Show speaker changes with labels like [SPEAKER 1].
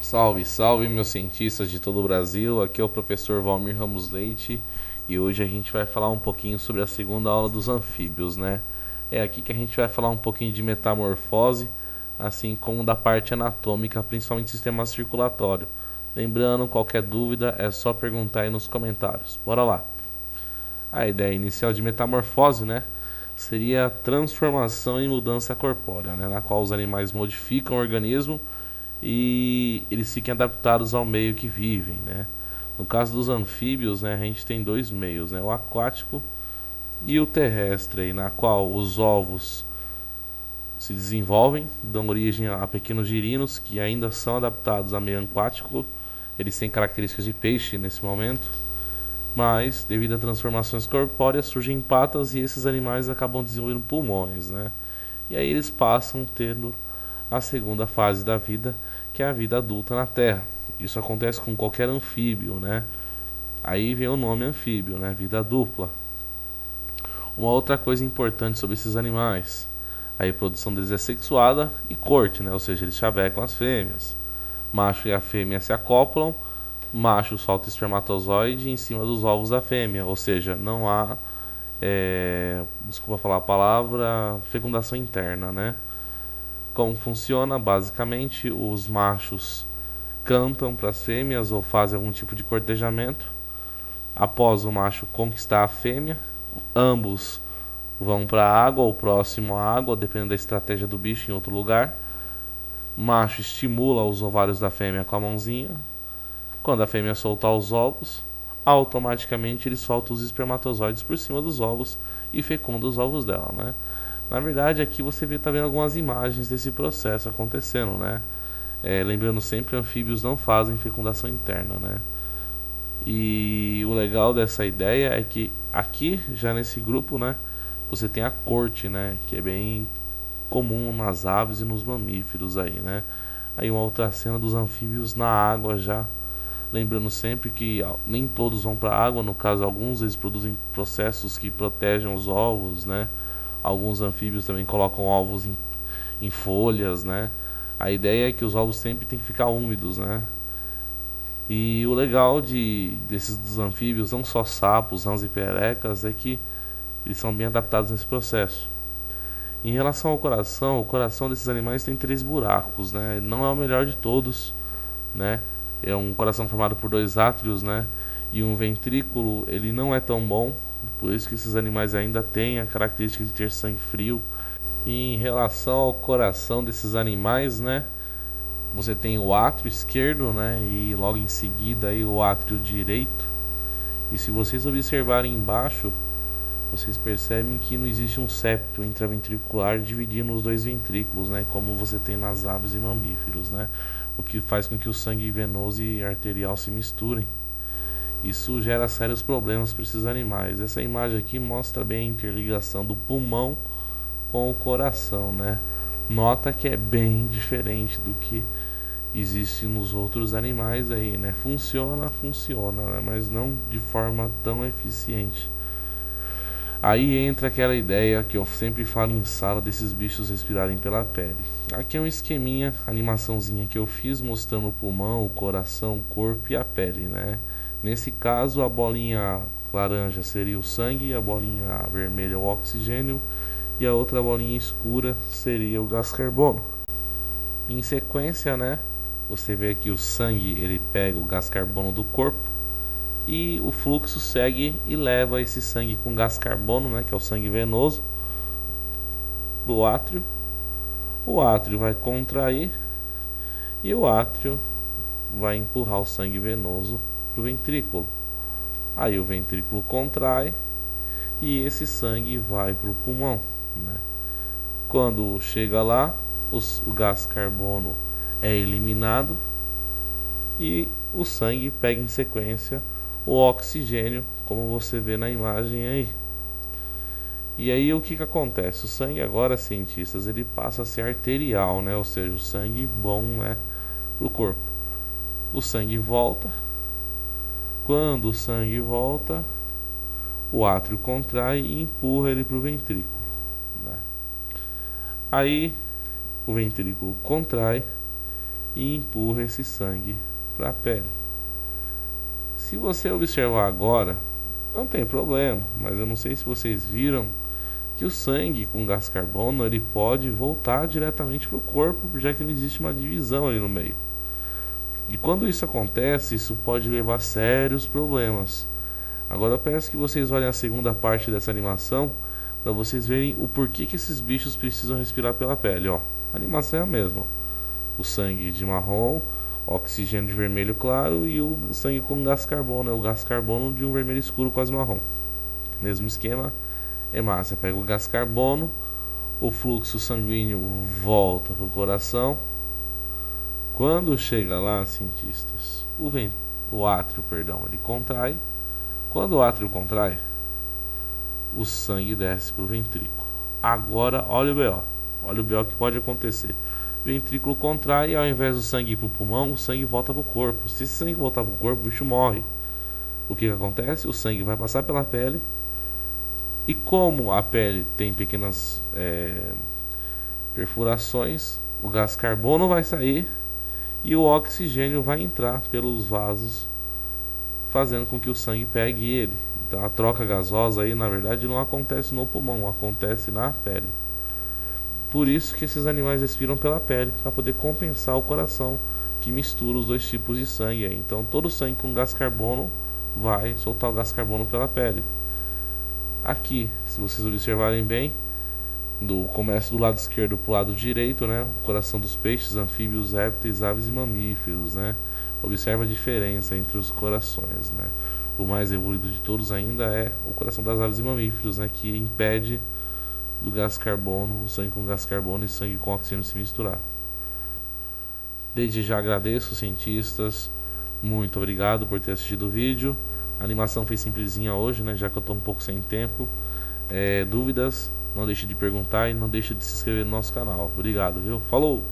[SPEAKER 1] Salve, salve, meus cientistas de todo o Brasil. Aqui é o professor Valmir Ramos Leite e hoje a gente vai falar um pouquinho sobre a segunda aula dos anfíbios, né? É aqui que a gente vai falar um pouquinho de metamorfose, assim como da parte anatômica, principalmente sistema circulatório. Lembrando, qualquer dúvida é só perguntar aí nos comentários. Bora lá. A ideia inicial de metamorfose, né, seria a transformação e mudança corpórea, né, na qual os animais modificam o organismo e eles fiquem adaptados ao meio que vivem, né? No caso dos anfíbios, né, a gente tem dois meios, né, o aquático e o terrestre, na qual os ovos se desenvolvem, dão origem a pequenos girinos que ainda são adaptados a meio aquático. Eles têm características de peixe nesse momento, mas devido a transformações corpóreas surgem patas e esses animais acabam desenvolvendo pulmões, né? E aí eles passam tendo a segunda fase da vida, que é a vida adulta na Terra. Isso acontece com qualquer anfíbio, né? Aí vem o nome anfíbio, né? Vida dupla. Uma outra coisa importante sobre esses animais: a reprodução deles é sexuada e corte, né? Ou seja, eles chavecam as fêmeas. Macho e a fêmea se acoplam, macho solta espermatozoide em cima dos ovos da fêmea, ou seja, não há, desculpa falar a palavra, fecundação interna, né? Como funciona? Basicamente, os machos cantam para as fêmeas ou fazem algum tipo de cortejamento. Após o macho conquistar a fêmea, ambos vão para a água ou próximo à água, dependendo da estratégia do bicho em outro lugar. O macho estimula os ovários da fêmea com a mãozinha. Quando a fêmea soltar os ovos, automaticamente ele solta os espermatozoides por cima dos ovos e fecunda os ovos dela, né? Na verdade, aqui você está vendo algumas imagens desse processo acontecendo, né? Lembrando sempre, anfíbios não fazem fecundação interna, né? E o legal dessa ideia é que aqui, já nesse grupo, né, você tem a corte, né, que é bem comum nas aves e nos mamíferos aí, né? Aí uma outra cena dos anfíbios na água já. Lembrando sempre que nem todos vão para a água, no caso alguns eles produzem processos que protegem os ovos, né? Alguns anfíbios também colocam ovos em folhas, né? A ideia é que os ovos sempre tem que ficar úmidos, né? E o legal desses dos anfíbios, não só sapos, rãs e perecas, é que eles são bem adaptados nesse processo. Em relação ao coração, o coração desses animais tem 3 buracos, né? Não é o melhor de todos, né? É um coração formado por 2 átrios, né? E um ventrículo, ele não é tão bom, por isso que esses animais ainda têm a característica de ter sangue frio. E em relação ao coração desses animais, né? Você tem o átrio esquerdo, né? E logo em seguida aí o átrio direito. E se vocês observarem embaixo, vocês percebem que não existe um septo intraventricular dividindo os dois ventrículos, né? Como você tem nas aves e mamíferos, né? O que faz com que o sangue venoso e arterial se misturem. Isso gera sérios problemas para esses animais. Essa imagem aqui mostra bem a interligação do pulmão com o coração, né? Nota que é bem diferente do que existe nos outros animais aí, né? Funciona, né? Mas não de forma tão eficiente. Aí entra aquela ideia que eu sempre falo em sala desses bichos respirarem pela pele. Aqui é um esqueminha, animaçãozinha que eu fiz mostrando o pulmão, o coração, o corpo e a pele, né? Nesse caso, a bolinha laranja seria o sangue, a bolinha vermelha o oxigênio e a outra bolinha escura seria o gás carbono. Em sequência, né, você vê que o sangue ele pega o gás carbono do corpo e o fluxo segue e leva esse sangue com gás carbono, né, que é o sangue venoso, do átrio. O átrio vai contrair e o átrio vai empurrar o sangue venoso para o ventrículo. Aí o ventrículo contrai e esse sangue vai para o pulmão, né? Quando chega lá, o gás carbono é eliminado e o sangue pega em sequência o oxigênio, como você vê na imagem aí. E aí o que acontece? O sangue agora, cientistas, ele passa a ser arterial, né? Ou seja, o sangue bom, né, para o corpo. O sangue volta. Quando o sangue volta, o átrio contrai e empurra ele para o ventrículo, né? Aí o ventrículo contrai e empurra esse sangue para a pele. Se você observar agora, não tem problema, mas eu não sei se vocês viram que o sangue com gás carbono ele pode voltar diretamente para o corpo, já que não existe uma divisão ali no meio. E quando isso acontece, isso pode levar a sérios problemas. Agora eu peço que vocês olhem a segunda parte dessa animação para vocês verem o porquê que esses bichos precisam respirar pela pele. Ó, a animação é a mesma. O sangue de marrom, oxigênio de vermelho claro e o sangue com gás carbono, é o gás carbono de um vermelho escuro quase marrom. Mesmo esquema, hemácia pega o gás carbono, o fluxo sanguíneo volta para o coração. Quando chega lá, cientistas, o átrio, ele contrai. Quando o átrio contrai, o sangue desce para o ventrículo. Agora, olha o BO. Olha o BO que pode acontecer. O ventrículo contrai e ao invés do sangue ir para o pulmão, o sangue volta para o corpo. Se esse sangue voltar para o corpo, o bicho morre. O que acontece? O sangue vai passar pela pele. E como a pele tem pequenas perfurações, o gás carbono vai sair e o oxigênio vai entrar pelos vasos, fazendo com que o sangue pegue ele. Então a troca gasosa aí, na verdade, não acontece no pulmão, acontece na pele. Por isso que esses animais respiram pela pele, para poder compensar o coração que mistura os dois tipos de sangue aí. Então todo sangue com gás carbono vai soltar o gás carbono pela pele. Aqui, se vocês observarem bem, começa do lado esquerdo para o lado direito, né? O coração dos peixes, anfíbios, répteis, aves e mamíferos, né? Observa a diferença entre os corações, né? O mais evoluído de todos ainda é o coração das aves e mamíferos, né? Que impede do gás carbono, o sangue com gás carbono e sangue com oxigênio se misturar. Desde já agradeço, cientistas. Muito obrigado por ter assistido o vídeo. A animação foi simplesinha hoje, né? Já que eu estou um pouco sem tempo. Dúvidas? Não deixe de perguntar e não deixe de se inscrever no nosso canal. Obrigado, viu? Falou!